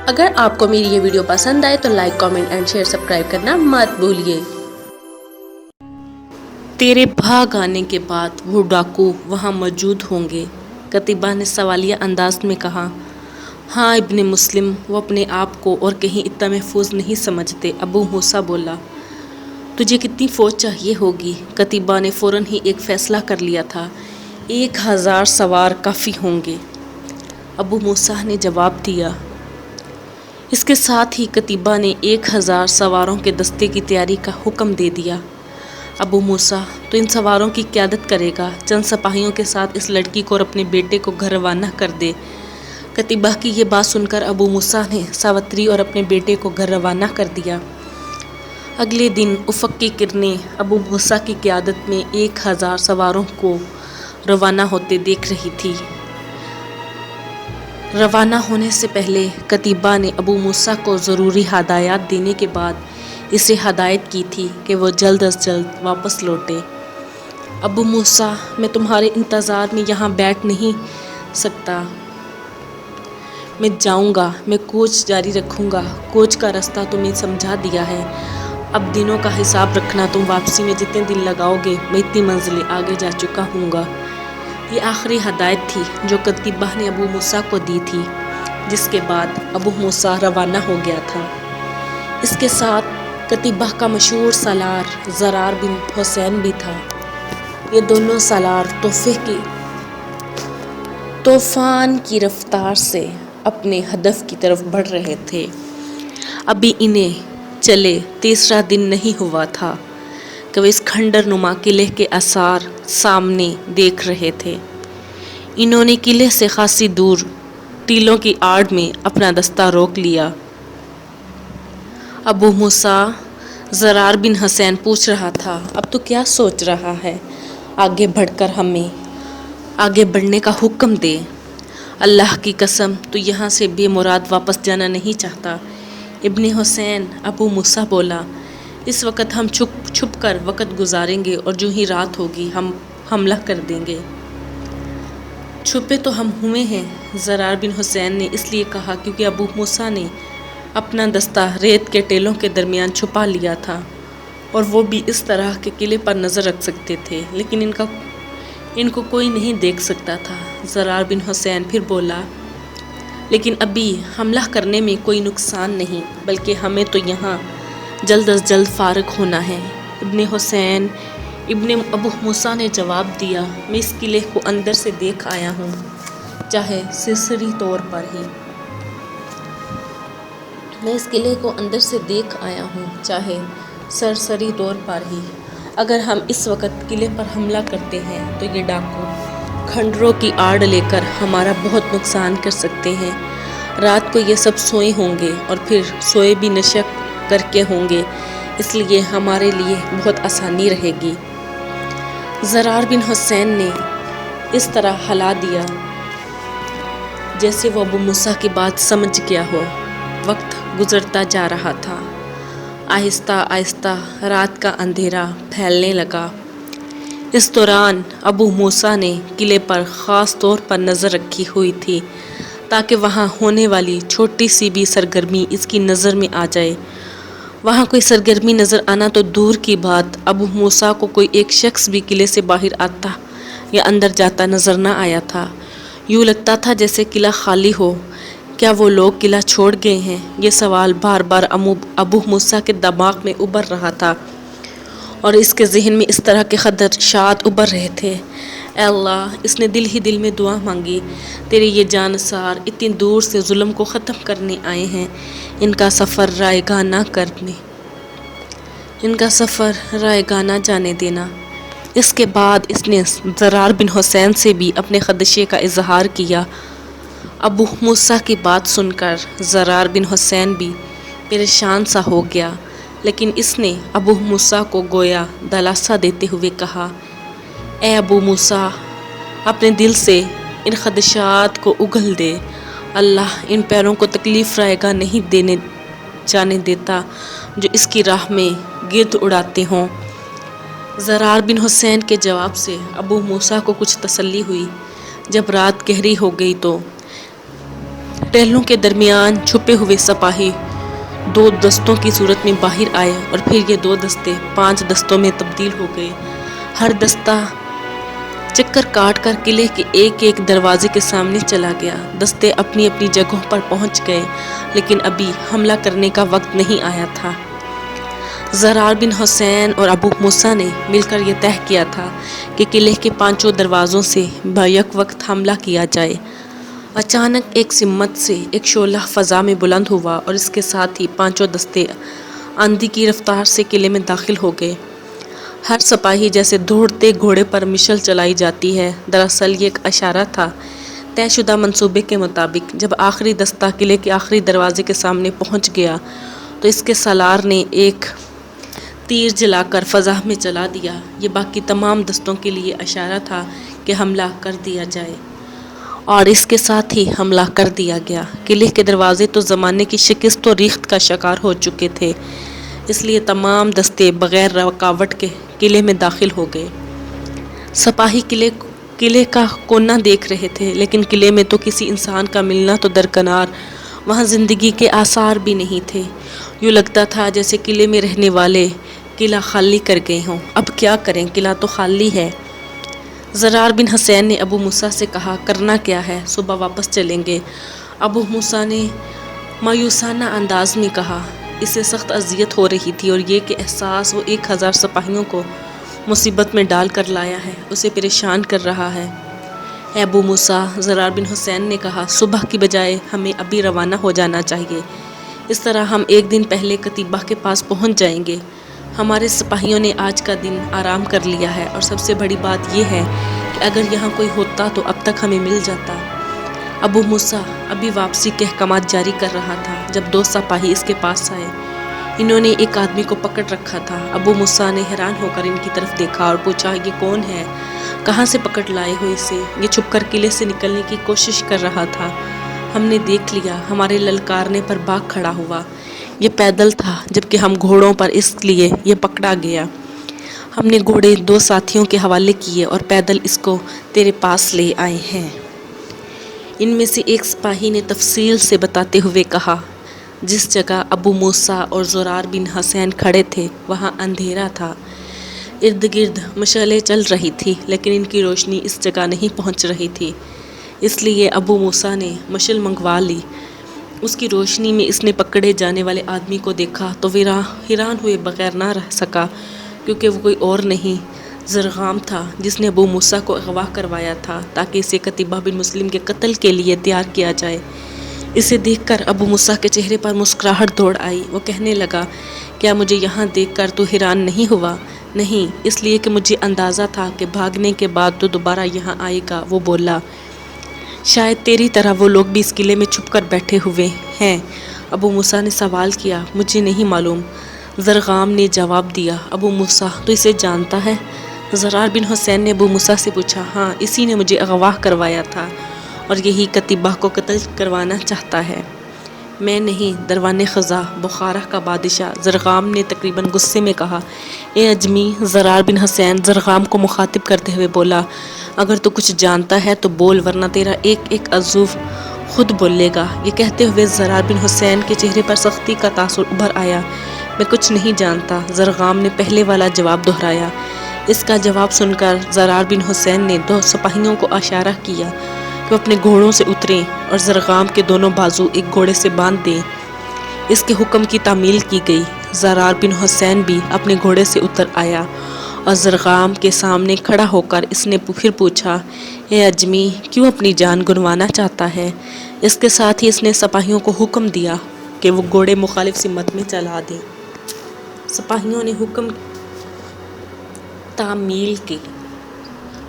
اگر آپ کو میری یہ ویڈیو پسند آئے تو like, comment and share, subscribe کرنا مت بھولیے۔ تیرے بھاگ آنے کے بعد وہ ڈاکو وہاں موجود ہوں گے، قتیبہ نے سوالیہ انداز میں کہا۔ ہاں ابن مسلم، وہ اپنے آپ کو اور کہیں اتنا محفوظ نہیں سمجھتے، ابو موسیٰ بولا۔ تجھے کتنی فوج چاہیے ہوگی؟ قتیبہ نے فوراً ہی ایک فیصلہ کر لیا تھا۔ 1000 سوار کافی ہوں گے، ابو موسیٰ نے جواب دیا۔ اس کے ساتھ ہی قتیبہ نے 1000 سواروں کے دستے کی تیاری کا حکم دے دیا۔ ابو موسیٰ، تو ان سواروں کی قیادت کرے گا، چند سپاہیوں کے ساتھ اس لڑکی کو اور اپنے بیٹے کو گھر روانہ کر دے۔ قتیبہ کی یہ بات سن کر ابو موسیٰ نے ساوتری اور اپنے بیٹے کو گھر روانہ کر دیا۔ اگلے دن افق کی کرنیں ابو موسیٰ کی قیادت میں 1000 سواروں کو روانہ ہوتے دیکھ رہی تھی۔ روانہ ہونے سے پہلے قتیبہ نے ابو موسیٰ کو ضروری ہدایات دینے کے بعد اسے ہدایت کی تھی کہ وہ جلد از جلد واپس لوٹے۔ ابو موسیٰ، میں تمہارے انتظار میں یہاں بیٹھ نہیں سکتا، میں جاؤں گا، میں کوچ جاری رکھوں گا۔ کوچ کا راستہ تمہیں سمجھا دیا ہے، اب دنوں کا حساب رکھنا، تم واپسی میں جتنے دن لگاؤ گے میں اتنی منزلیں آگے جا چکا ہوں گا۔ یہ آخری ہدایت تھی جو قتیبہ نے ابو موسیٰ کو دی تھی، جس کے بعد ابو موسیٰ روانہ ہو گیا تھا۔ اس کے ساتھ قتیبہ کا مشہور سالار زرار بن حسین بھی تھا۔ یہ دونوں سالار طوفان کی رفتار سے اپنے ہدف کی طرف بڑھ رہے تھے۔ ابھی انہیں چلے تیسرا دن نہیں ہوا تھا کہ وہ اس کھنڈر نما قلعے کے آثار سامنے دیکھ رہے تھے۔ انہوں نے قلعے سے خاصی دور ٹیلوں کی آڑ میں اپنا دستہ روک لیا۔ ابو موسیٰ، زرار بن حسین پوچھ رہا تھا، اب تو کیا سوچ رہا ہے؟ آگے بڑھ کر ہمیں آگے بڑھنے کا حکم دے۔ اللہ کی قسم، تو یہاں سے بے مراد واپس جانا نہیں چاہتا؟ ابن حسین، ابو موسیٰ بولا، اس وقت ہم چھپ کر وقت گزاریں گے اور جو ہی رات ہوگی ہم حملہ کر دیں گے۔ چھپے تو ہم ہوئے ہیں، زرار بن حسین نے اس لیے کہا کیونکہ ابو موسیٰ نے اپنا دستہ ریت کے ٹیلوں کے درمیان چھپا لیا تھا اور وہ بھی اس طرح کہ قلعے پر نظر رکھ سکتے تھے، لیکن ان کو کوئی نہیں دیکھ سکتا تھا۔ زرار بن حسین پھر بولا، لیکن ابھی حملہ کرنے میں کوئی نقصان نہیں، بلکہ ہمیں تو یہاں جلد از جلد فارغ ہونا ہے۔ ابن ابو موسیٰ نے جواب دیا، میں اس قلعے کو اندر سے دیکھ آیا ہوں، چاہے سرسری طور پر ہی۔ اگر ہم اس وقت قلعے پر حملہ کرتے ہیں تو یہ ڈاکو کھنڈروں کی آڑ لے کر ہمارا بہت نقصان کر سکتے ہیں۔ رات کو یہ سب سوئے ہوں گے اور پھر سوئے بھی نشک کر کے ہوں گے، اس لیے ہمارے لیے بہت آسانی رہے گی۔ زرار بن حسین نے اس طرح ہلا دیا جیسے وہ ابو موسیٰ کی بات سمجھ گیا ہو۔ وقت گزرتا جا رہا تھا، آہستہ آہستہ رات کا اندھیرا پھیلنے لگا۔ اس دوران ابو موسیٰ نے قلعے پر خاص طور پر نظر رکھی ہوئی تھی تاکہ وہاں ہونے والی چھوٹی سی بھی سرگرمی اس کی نظر میں آ جائے۔ وہاں کوئی سرگرمی نظر آنا تو دور کی بات، ابو موسیٰ کو کوئی ایک شخص بھی قلعے سے باہر آتا یا اندر جاتا نظر نہ آیا تھا۔ یوں لگتا تھا جیسے قلعہ خالی ہو۔ کیا وہ لوگ قلعہ چھوڑ گئے ہیں؟ یہ سوال بار بار ابو موسیٰ کے دماغ میں ابھر رہا تھا اور اس کے ذہن میں اس طرح کے خدشات ابھر رہے تھے۔ اے اللہ، اس نے دل ہی دل میں دعا مانگی، تیرے یہ جانثار اتنی دور سے ظلم کو ختم کرنے آئے ہیں، ان کا سفر رائیگاں نہ جانے دینا۔ اس کے بعد اس نے زرار بن حسین سے بھی اپنے خدشے کا اظہار کیا۔ ابو موسیٰ کی بات سن کر زرار بن حسین بھی پریشان سا ہو گیا، لیکن اس نے ابو موسیٰ کو گویا دلاسا دیتے ہوئے کہا، اے ابو موسیٰ، اپنے دل سے ان خدشات کو اگل دے، اللہ ان پیروں کو تکلیف رائیگاں نہیں جانے دیتا جو اس کی راہ میں گرد اڑاتے ہوں۔ زرار بن حسین کے جواب سے ابو موسیٰ کو کچھ تسلی ہوئی۔ جب رات گہری ہو گئی تو ٹہلوں کے درمیان چھپے ہوئے سپاہی 2 دستوں کی صورت میں باہر آئے اور پھر یہ 2 دستے 5 دستوں میں تبدیل ہو گئے۔ ہر دستہ چکر کاٹ کر قلعے کے ایک ایک دروازے کے سامنے چلا گیا۔ دستے اپنی اپنی جگہوں پر پہنچ گئے، لیکن ابھی حملہ کرنے کا وقت نہیں آیا تھا۔ زرار بن حسین اور ابو موسیٰ نے مل کر یہ طے کیا تھا کہ قلعے کے 5 دروازوں سے بیک وقت حملہ کیا جائے۔ اچانک ایک سمت سے ایک شعلہ فضا میں بلند ہوا اور اس کے ساتھ ہی 5 دستے آندھی کی رفتار سے قلعے میں داخل ہو گئے۔ ہر سپاہی جیسے دوڑتے گھوڑے پر مشل چلائی جاتی ہے، دراصل یہ ایک اشارہ تھا۔ طے شدہ منصوبے کے مطابق جب آخری دستہ قلعے کے آخری دروازے کے سامنے پہنچ گیا تو اس کے سالار نے ایک تیر جلا کر فضا میں چلا دیا۔ یہ باقی تمام دستوں کے لیے اشارہ تھا کہ حملہ کر دیا جائے، اور اس کے ساتھ ہی حملہ کر دیا گیا۔ قلعے کے دروازے تو زمانے کی شکست و ریخت کا شکار ہو چکے تھے، اس لیے تمام دستے بغیر رکاوٹ کے قلعے میں داخل ہو گئے۔ سپاہی قلعے کا کونا دیکھ رہے تھے، لیکن قلعے میں تو کسی انسان کا ملنا تو درکنار، وہاں زندگی کے آثار بھی نہیں تھے۔ یوں لگتا تھا جیسے قلعے میں رہنے والے قلعہ خالی کر گئے ہوں۔ اب کیا کریں، قلعہ تو خالی ہے۔ زرار بن حسین نے ابو موسیٰ سے کہا، کرنا کیا ہے، صبح واپس چلیں گے۔ ابو موسیٰ نے مایوسانہ انداز میں کہا۔ اسے سخت اذیت ہو رہی تھی، اور یہ کہ احساس وہ 1000 سپاہیوں کو مصیبت میں ڈال کر لایا ہے اسے پریشان کر رہا ہے۔ اے ابو موسیٰ، زرار بن حسین نے کہا، صبح کی بجائے ہمیں ابھی روانہ ہو جانا چاہیے۔ اس طرح ہم 1 دن پہلے قتیبہ کے پاس پہنچ جائیں گے۔ ہمارے سپاہیوں نے آج کا دن آرام کر لیا ہے، اور سب سے بڑی بات یہ ہے کہ اگر یہاں کوئی ہوتا تو اب تک ہمیں مل جاتا۔ ابو موسیٰ ابھی واپسی کے احکامات جاری کر رہا تھا جب 2 سپاہی اس کے پاس آئے۔ انہوں نے ایک آدمی کو پکڑ رکھا تھا۔ ابو موسیٰ نے حیران ہو کر ان کی طرف دیکھا اور پوچھا، یہ کون ہے؟ کہاں سے پکڑ لائے ہو اسے؟ یہ چھپ کر قلعے سے نکلنے کی کوشش کر رہا تھا، ہم نے دیکھ لیا۔ ہمارے للکارنے پر بھاگ کھڑا ہوا۔ یہ پیدل تھا، جبکہ ہم گھوڑوں پر، اس لیے یہ پکڑا گیا۔ ہم نے گھوڑے 2 ساتھیوں کے حوالے کیے اور پیدل اس کو تیرے پاس لے آئے ہیں۔ ان میں سے ایک سپاہی نے تفصیل سے بتاتے ہوئے کہا، جس جگہ ابو موسیٰ اور زرار بن حسین کھڑے تھے وہاں اندھیرا تھا۔ ارد گرد مشعلیں چل رہی تھی، لیکن ان کی روشنی اس جگہ نہیں پہنچ رہی تھی۔ اس لیے ابو موسیٰ نے مشعل منگوا لی۔ اس کی روشنی میں اس نے پکڑے جانے والے آدمی کو دیکھا تو حیران ہوئے بغیر نہ رہ سکا، کیونکہ وہ کوئی اور نہیں، زرغام تھا، جس نے ابو موسیٰ کو اغوا کروایا تھا تاکہ اسے قتیبہ بن مسلم کے قتل کے لیے تیار کیا جائے۔ اسے دیکھ کر ابو موسیٰ کے چہرے پر مسکراہٹ دوڑ آئی۔ وہ کہنے لگا، کیا مجھے یہاں دیکھ کر تو حیران نہیں ہوا؟ نہیں، اس لیے کہ مجھے اندازہ تھا کہ بھاگنے کے بعد تو دوبارہ یہاں آئے گا۔ وہ بولا، شاید تیری طرح وہ لوگ بھی اس قلعے میں چھپ کر بیٹھے ہوئے ہیں۔ ابو موسیٰ نے سوال کیا، مجھے نہیں معلوم۔ زرغام نے جواب دیا، ابو موسیٰ تو اسے جانتا ہے؟ زرار بن حسین نے ابو موسیٰ سے پوچھا، ہاں، اسی نے مجھے اغوا کروایا تھا اور یہی قتیبہ کو قتل کروانا چاہتا ہے۔ میں نہیں، دروان خزاں، بخارا کا بادشاہ، زرغام نے تقریباً غصے میں کہا۔ اے اجمی، زرار بن حسین زرغام کو مخاطب کرتے ہوئے بولا، اگر تو کچھ جانتا ہے تو بول، ورنہ تیرا ایک ایک عضو خود بولے گا۔ یہ کہتے ہوئے زرار بن حسین کے چہرے پر سختی کا تاثر ابھر آیا۔ میں کچھ نہیں جانتا، زرغام نے پہلے والا جواب دہرایا۔ اس کا جواب سن کر زرار بن حسین نے 2 سپاہیوں کو اشارہ کیا کہ وہ اپنے گھوڑوں سے اتریں اور زرغام کے دونوں بازو ایک گھوڑے سے باندھ دیں۔ اس کے حکم کی تعمیل کی گئی۔ زرار بن حسین بھی اپنے گھوڑے سے اتر آیا اور زرغام کے سامنے کھڑا ہو کر اس نے پھر پوچھا، اے اجمی، کیوں اپنی جان گنوانا چاہتا ہے؟ اس کے ساتھ ہی اس نے سپاہیوں کو حکم دیا کہ وہ گھوڑے مخالف سمت میں چلا دیں۔ سپاہیوں نے حکم تعمیل کی۔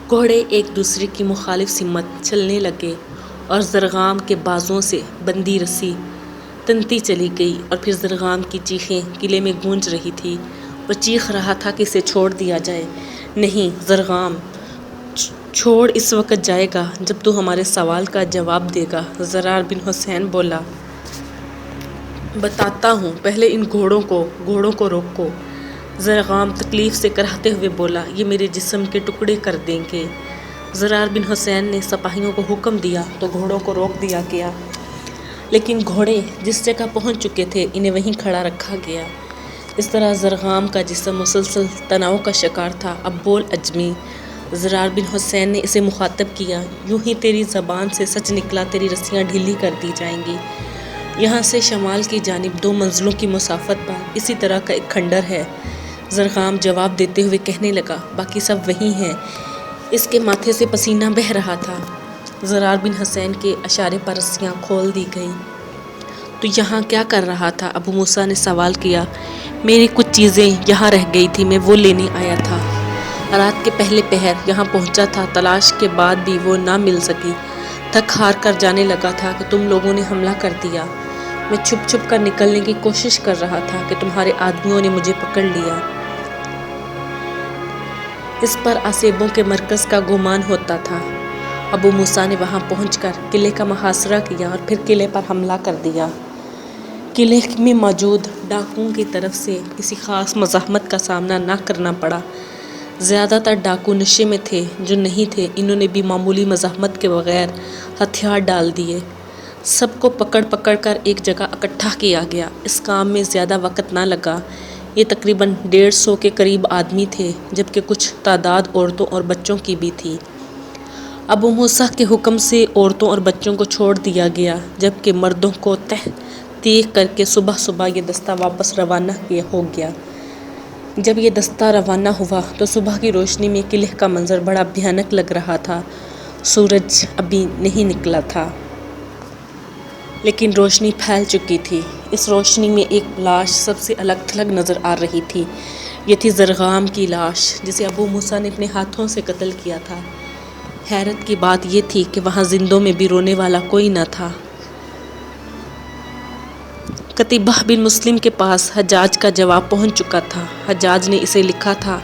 گھوڑے ایک دوسرے کی مخالف سمت چلنے لگے اور زرغام کے بازوؤں سے بندھی رسی تنتی چلی گئی، اور پھر زرغام کی چیخیں قلعے میں گونج رہی تھی۔ وہ چیخ رہا تھا کہ اسے چھوڑ دیا جائے۔ نہیں زرغام، چھوڑ اس وقت جائے گا جب تو ہمارے سوال کا جواب دے گا۔ زرار بن حسین بولا، بتاتا ہوں، پہلے ان گھوڑوں کو روکو۔ زرغام تکلیف سے کراہتے ہوئے بولا، یہ میرے جسم کے ٹکڑے کر دیں گے۔ زرار بن حسین نے سپاہیوں کو حکم دیا تو گھوڑوں کو روک دیا گیا۔ لیکن گھوڑے جس جگہ پہنچ چکے تھے انہیں وہیں کھڑا رکھا گیا۔ اس طرح زرغام کا جسم مسلسل تناؤ کا شکار تھا۔ اب بول اجمی، زرار بن حسین نے اسے مخاطب کیا، یوں ہی تیری زبان سے سچ نکلا، تیری رسیاں ڈھیلی کر دی جائیں گی۔ یہاں سے شمال کی جانب 2 منزلوں کی مسافت پر اسی طرح کا ایک کھنڈر ہے۔ زرغام جواب دیتے ہوئے کہنے لگا، باقی سب وہی ہیں۔ اس کے ماتھے سے پسینہ بہہ رہا تھا۔ زرار بن حسین کے اشارے پر رسیاں کھول دی گئیں۔ تو یہاں کیا کر رہا تھا؟ ابو موسیٰ نے سوال کیا۔ میری کچھ چیزیں یہاں رہ گئی تھی، میں وہ لینے آیا تھا۔ رات کے پہلے پہر یہاں پہنچا تھا، تلاش کے بعد بھی وہ نہ مل سکی۔ تھک ہار کر جانے لگا تھا کہ تم لوگوں نے حملہ کر دیا۔ میں چھپ چھپ کر نکلنے کی کوشش کر رہا تھا کہ تمہارے آدمیوں نے مجھے پکڑ لیا۔ اس پر آسیبوں کے مرکز کا گمان ہوتا تھا۔ ابو موسیٰ نے وہاں پہنچ کر قلعے کا محاصرہ کیا اور پھر قلعے پر حملہ کر دیا۔ قلعے میں موجود ڈاکوؤں کی طرف سے کسی خاص مزاحمت کا سامنا نہ کرنا پڑا۔ زیادہ تر ڈاکو نشے میں تھے، جو نہیں تھے انہوں نے بھی معمولی مزاحمت کے بغیر ہتھیار ڈال دیے۔ سب کو پکڑ پکڑ کر ایک جگہ اکٹھا کیا گیا۔ اس کام میں زیادہ وقت نہ لگا۔ یہ تقریباً 150 کے قریب آدمی تھے، جبکہ کچھ تعداد عورتوں اور بچوں کی بھی تھی۔ ابو موسیٰ کے حکم سے عورتوں اور بچوں کو چھوڑ دیا گیا، جبکہ مردوں کو تحقیق کر کے صبح صبح یہ دستہ واپس روانہ ہو گیا۔ جب یہ دستہ روانہ ہوا تو صبح کی روشنی میں قلعے کا منظر بڑا بھیانک لگ رہا تھا۔ سورج ابھی نہیں نکلا تھا، لیکن روشنی پھیل چکی تھی۔ اس روشنی میں ایک لاش سب سے الگ تھلگ نظر آ رہی تھی۔ یہ تھی زرغام کی لاش، جسے ابو موسیٰ نے اپنے ہاتھوں سے قتل کیا تھا۔ حیرت کی بات یہ تھی کہ وہاں زندوں میں بھی رونے والا کوئی نہ تھا۔ قتیبہ بن مسلم کے پاس حجاج کا جواب پہنچ چکا تھا۔ حجاج نے اسے لکھا تھا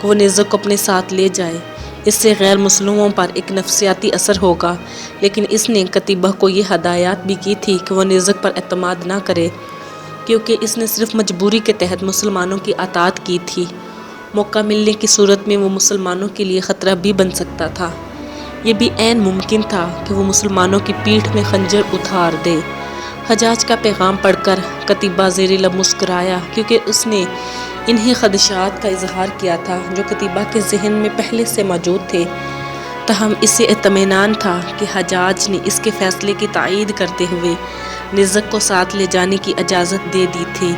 کہ وہ نزک کو اپنے ساتھ لے جائے، اس سے غیر مسلموں پر ایک نفسیاتی اثر ہوگا، لیکن اس نے قتیبہ کو یہ ہدایت بھی کی تھی کہ وہ نزک پر اعتماد نہ کرے، کیونکہ اس نے صرف مجبوری کے تحت مسلمانوں کی اطاعت کی تھی۔ موقع ملنے کی صورت میں وہ مسلمانوں کے لیے خطرہ بھی بن سکتا تھا۔ یہ بھی عین ممکن تھا کہ وہ مسلمانوں کی پیٹھ میں خنجر اتار دے۔ حجاج کا پیغام پڑھ کر قتیبہ زیر لب مسکرایا، کیونکہ اس نے انہی خدشات کا اظہار کیا تھا جو قتیبہ کے ذہن میں پہلے سے موجود تھے۔ تاہم اسے اطمینان تھا کہ حجاج نے اس کے فیصلے کی تائید کرتے ہوئے نزک کو ساتھ لے جانے کی اجازت دے دی تھی۔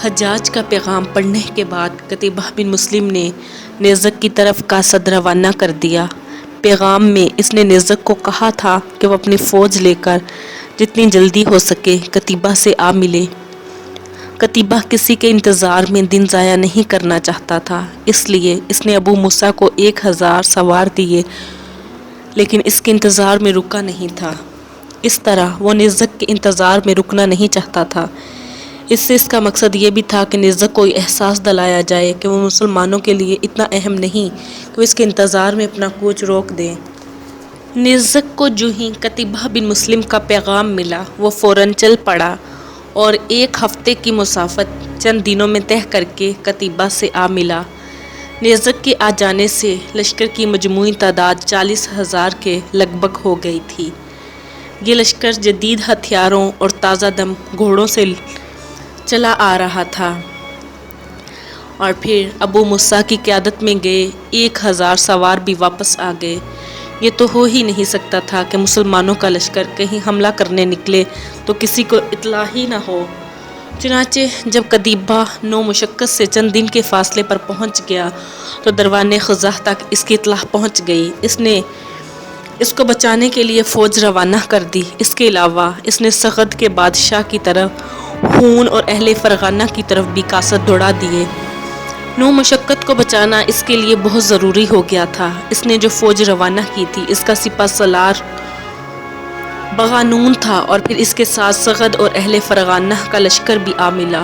حجاج کا پیغام پڑھنے کے بعد قتیبہ بن مسلم نے نزک کی طرف قاصد روانہ کر دیا۔ پیغام میں اس نے نزک کو کہا تھا کہ وہ اپنی فوج لے کر جتنی جلدی ہو سکے قتیبہ سے آ ملے۔ قتیبہ کسی کے انتظار میں دن ضائع نہیں کرنا چاہتا تھا، اس لیے اس نے ابو موسیٰ کو 1000 سوار دیے، لیکن اس کے انتظار میں رکا نہیں تھا۔ اس طرح وہ نزک کے انتظار میں رکنا نہیں چاہتا تھا۔ اس سے اس کا مقصد یہ بھی تھا کہ نزک کو یہ احساس دلایا جائے کہ وہ مسلمانوں کے لیے اتنا اہم نہیں کہ وہ اس کے انتظار میں اپنا کوچ روک دیں۔ نزک کو جو ہی قتیبہ بن مسلم کا پیغام ملا، وہ فوراً چل پڑا اور 1 ہفتے کی مسافت چند دنوں میں طے کر کے قتیبہ سے آ ملا۔ نزک کے آ جانے سے لشکر کی مجموعی تعداد 40,000 کے لگ بھگ ہو گئی تھی۔ یہ لشکر جدید ہتھیاروں اور تازہ دم گھوڑوں سے چلا آ رہا تھا، اور پھر ابو موسیٰ کی قیادت میں گئے 1000 سوار بھی واپس آ گئے۔ یہ تو ہو ہی نہیں سکتا تھا کہ مسلمانوں کا لشکر کہیں حملہ کرنے نکلے تو کسی کو اطلاع ہی نہ ہو۔ چنانچہ جب قتیبہ 9 مشقت سے چند دن کے فاصلے پر پہنچ گیا تو دروان خزاع تک اس کی اطلاع پہنچ گئی۔ اس نے اس کو بچانے کے لیے فوج روانہ کر دی۔ اس کے علاوہ اس نے سغد کے بادشاہ کی طرف ہون اور اہل فرغانہ کی طرف بھی قاصد دوڑا دیے۔ 9 مشقت کو بچانا اس کے لیے بہت ضروری ہو گیا تھا۔ اس نے جو فوج روانہ کی تھی اس کا سپہ سالار بغانون تھا، اور پھر اس کے ساتھ سغد اور اہل فرغانہ کا لشکر بھی آ ملا،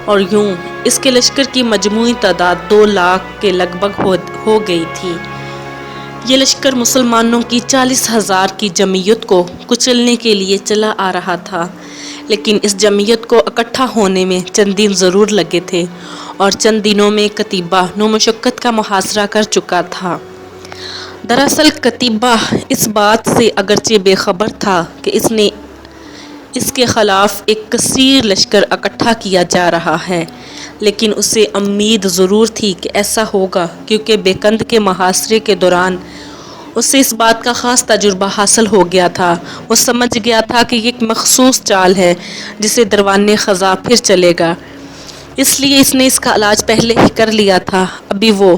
اور یوں اس کے لشکر کی مجموعی تعداد 2 لاکھ کے لگ بھگ ہو گئی تھی۔ یہ لشکر مسلمانوں کی 40,000 کی جمعیت کو کچلنے کے لیے چلا آ رہا تھا، لیکن اس جمعیت کو اکٹھا ہونے میں چند دن ضرور لگے تھے، اور چند دنوں میں قتیبہ 9 مشقت کا محاصرہ کر چکا تھا۔ دراصل قتیبہ اس بات سے اگرچہ بے خبر تھا کہ اس نے اس کے خلاف ایک کثیر لشکر اکٹھا کیا جا رہا ہے، لیکن اسے امید ضرور تھی کہ ایسا ہوگا، کیونکہ بیکند کے محاصرے کے دوران اسے اس بات کا خاص تجربہ حاصل ہو گیا تھا۔ وہ سمجھ گیا تھا کہ یہ ایک مخصوص چال ہے جسے دروان خزاں پھر چلے گا، اس لیے اس نے اس کا علاج پہلے ہی کر لیا تھا۔ ابھی وہ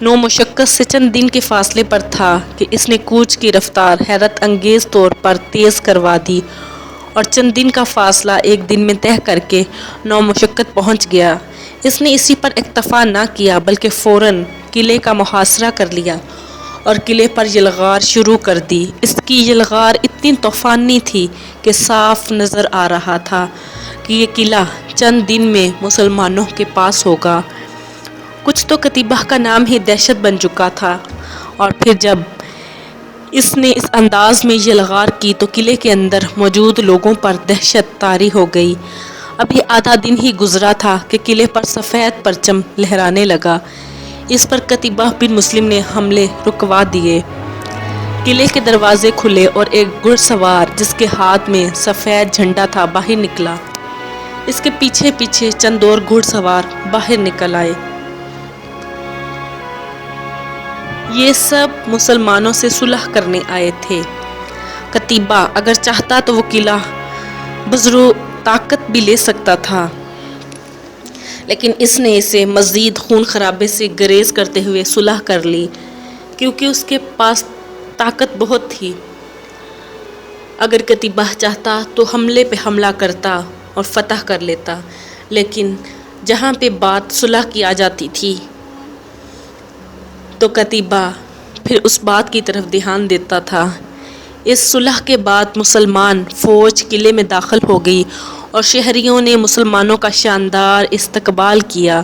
نو مشقت سے چند دن کے فاصلے پر تھا کہ اس نے کوچ کی رفتار حیرت انگیز طور پر تیز کروا دی اور چند دن کا فاصلہ ایک دن میں طے کر کے نو مشقت پہنچ گیا۔ اس نے اسی پر اکتفا نہ کیا بلکہ فوراً قلعے کا محاصرہ کر لیا اور قلعے پر یلغار شروع کر دی۔ اس کی یلغار اتنی طوفانی تھی کہ صاف نظر آ رہا تھا کہ یہ قلعہ چند دن میں مسلمانوں کے پاس ہوگا۔ کچھ تو کتیبہ کا نام ہی دہشت بن چکا تھا، اور پھر جب اس نے اس انداز میں یلغار کی تو قلعے کے اندر موجود لوگوں پر دہشت طاری ہو گئی۔ اب یہ آدھا دن ہی گزرا تھا کہ قلعے پر سفید پرچم لہرانے لگا۔ اس پر کتیبہ بن مسلم نے حملے رکوا دیے۔ قلعے کے دروازے کھلے اور ایک گھڑ سوار جس کے ہاتھ میں سفید جھنڈا تھا باہر نکلا۔ اس کے پیچھے پیچھے چند اور گھڑ سوار باہر نکل آئے۔ یہ سب مسلمانوں سے صلح کرنے آئے تھے۔ قتیبہ اگر چاہتا تو وہ قلعہ بزرو طاقت بھی لے سکتا تھا، لیکن اس نے اسے مزید خون خرابے سے گریز کرتے ہوئے صلح کر لی، کیونکہ اس کے پاس طاقت بہت تھی۔ اگر قتیبہ چاہتا تو حملے پہ حملہ کرتا اور فتح کر لیتا، لیکن جہاں پہ بات صلح کی آ جاتی تھی تو قتیبہ پھر اس بات کی طرف دھیان دیتا تھا۔ اس صلح کے بعد مسلمان فوج قلعے میں داخل ہو گئی اور شہریوں نے مسلمانوں کا شاندار استقبال کیا۔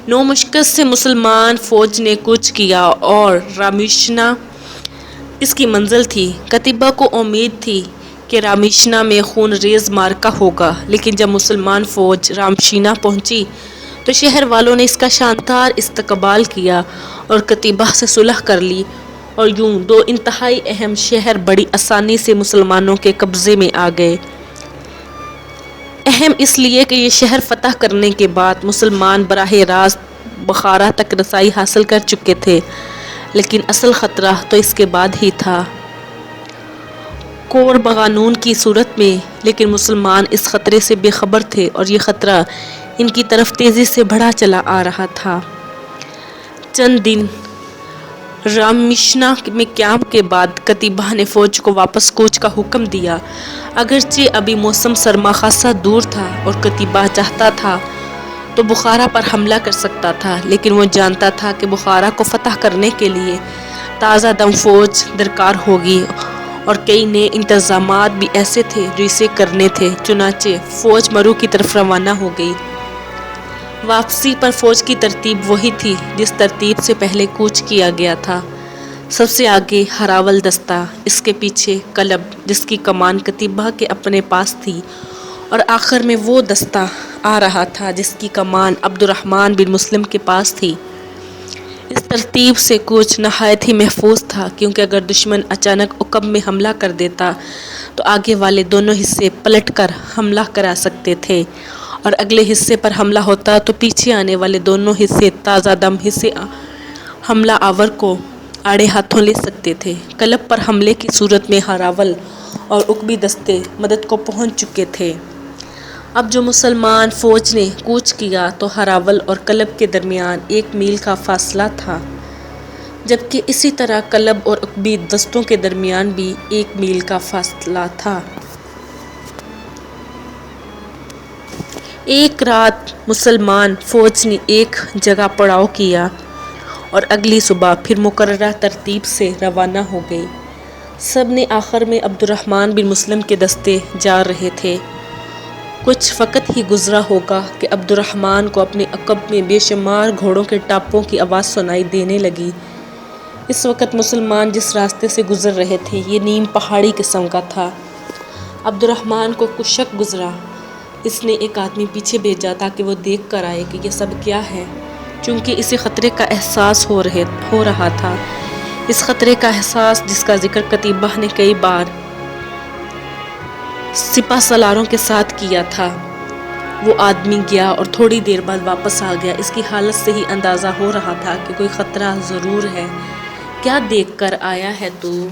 نو مشقت سے مسلمان فوج نے کوچ کیا اور رامیشنا اس کی منزل تھی۔ قتیبہ کو امید تھی کہ رامیشنا میں خون ریز معرکہ ہوگا، لیکن جب مسلمان فوج رامشینا پہنچی تو شہر والوں نے اس کا شاندار استقبال کیا اور قتیبہ سے صلح کر لی، اور یوں دو انتہائی اہم شہر بڑی آسانی سے مسلمانوں کے قبضے میں آ گئے۔ اہم اس لیے کہ یہ شہر فتح کرنے کے بعد مسلمان براہ راست بخارا تک رسائی حاصل کر چکے تھے، لیکن اصل خطرہ تو اس کے بعد ہی تھا، کور بغانون کی صورت میں۔ لیکن مسلمان اس خطرے سے بے خبر تھے اور یہ خطرہ ان کی طرف تیزی سے بڑھا چلا آ رہا تھا۔ چند دن رامیشنا میں قیام کے بعد قتیبہ نے فوج کو واپس کوچ کا حکم دیا۔ اگرچہ ابھی موسم سرما خاصا دور تھا اور قتیبہ چاہتا تھا تو بخارا پر حملہ کر سکتا تھا، لیکن وہ جانتا تھا کہ بخارا کو فتح کرنے کے لیے تازہ دم فوج درکار ہوگی، اور کئی نئے انتظامات بھی ایسے تھے جو اسے کرنے تھے۔ چنانچہ فوج مرو کی طرف روانہ ہو گئی۔ واپسی پر فوج کی ترتیب وہی تھی جس ترتیب سے پہلے کوچ کیا گیا تھا۔ سب سے آگے ہراول دستہ، اس کے پیچھے کلب جس کی کمان قتیبہ کے اپنے پاس تھی، اور آخر میں وہ دستہ آ رہا تھا جس کی کمان عبد الرحمن بن مسلم کے پاس تھی۔ اس ترتیب سے کوچ نہایت ہی محفوظ تھا، کیونکہ اگر دشمن اچانک عقب میں حملہ کر دیتا تو آگے والے دونوں حصے پلٹ کر حملہ کرا سکتے تھے، اور اگلے حصے پر حملہ ہوتا تو پیچھے آنے والے دونوں حصے تازہ دم حصے حملہ آور کو آڑے ہاتھوں لے سکتے تھے۔ کلب پر حملے کی صورت میں ہراول اور عقبی دستے مدد کو پہنچ چکے تھے۔ اب جو مسلمان فوج نے کوچ کیا تو ہراول اور کلب کے درمیان 1 میل کا فاصلہ تھا، جبکہ اسی طرح کلب اور عقبی دستوں کے درمیان بھی 1 میل کا فاصلہ تھا۔ ایک رات مسلمان فوج نے ایک جگہ پڑاؤ کیا اور اگلی صبح پھر مقررہ ترتیب سے روانہ ہو گئی۔ سب نے آخر میں عبد الرحمن بن مسلم کے دستے جا رہے تھے۔ کچھ وقت ہی گزرا ہوگا کہ عبد الرحمن کو اپنے عقب میں بے شمار گھوڑوں کے ٹاپوں کی آواز سنائی دینے لگی۔ اس وقت مسلمان جس راستے سے گزر رہے تھے یہ نیم پہاڑی قسم کا تھا۔ عبد الرحمن کو کچھ شک گزرا۔ اس نے ایک آدمی پیچھے بھیجا تاکہ وہ دیکھ کر آئے کہ یہ سب کیا ہے، چونکہ اسے خطرے کا احساس ہو رہا تھا۔ اس خطرے کا احساس جس کا ذکر قتیبہ نے کئی بار سپہ سالاروں کے ساتھ کیا تھا۔ وہ آدمی گیا اور تھوڑی دیر بعد واپس آ گیا۔ اس کی حالت سے ہی اندازہ ہو رہا تھا کہ کوئی خطرہ ضرور ہے۔ کیا دیکھ کر آیا ہے تو؟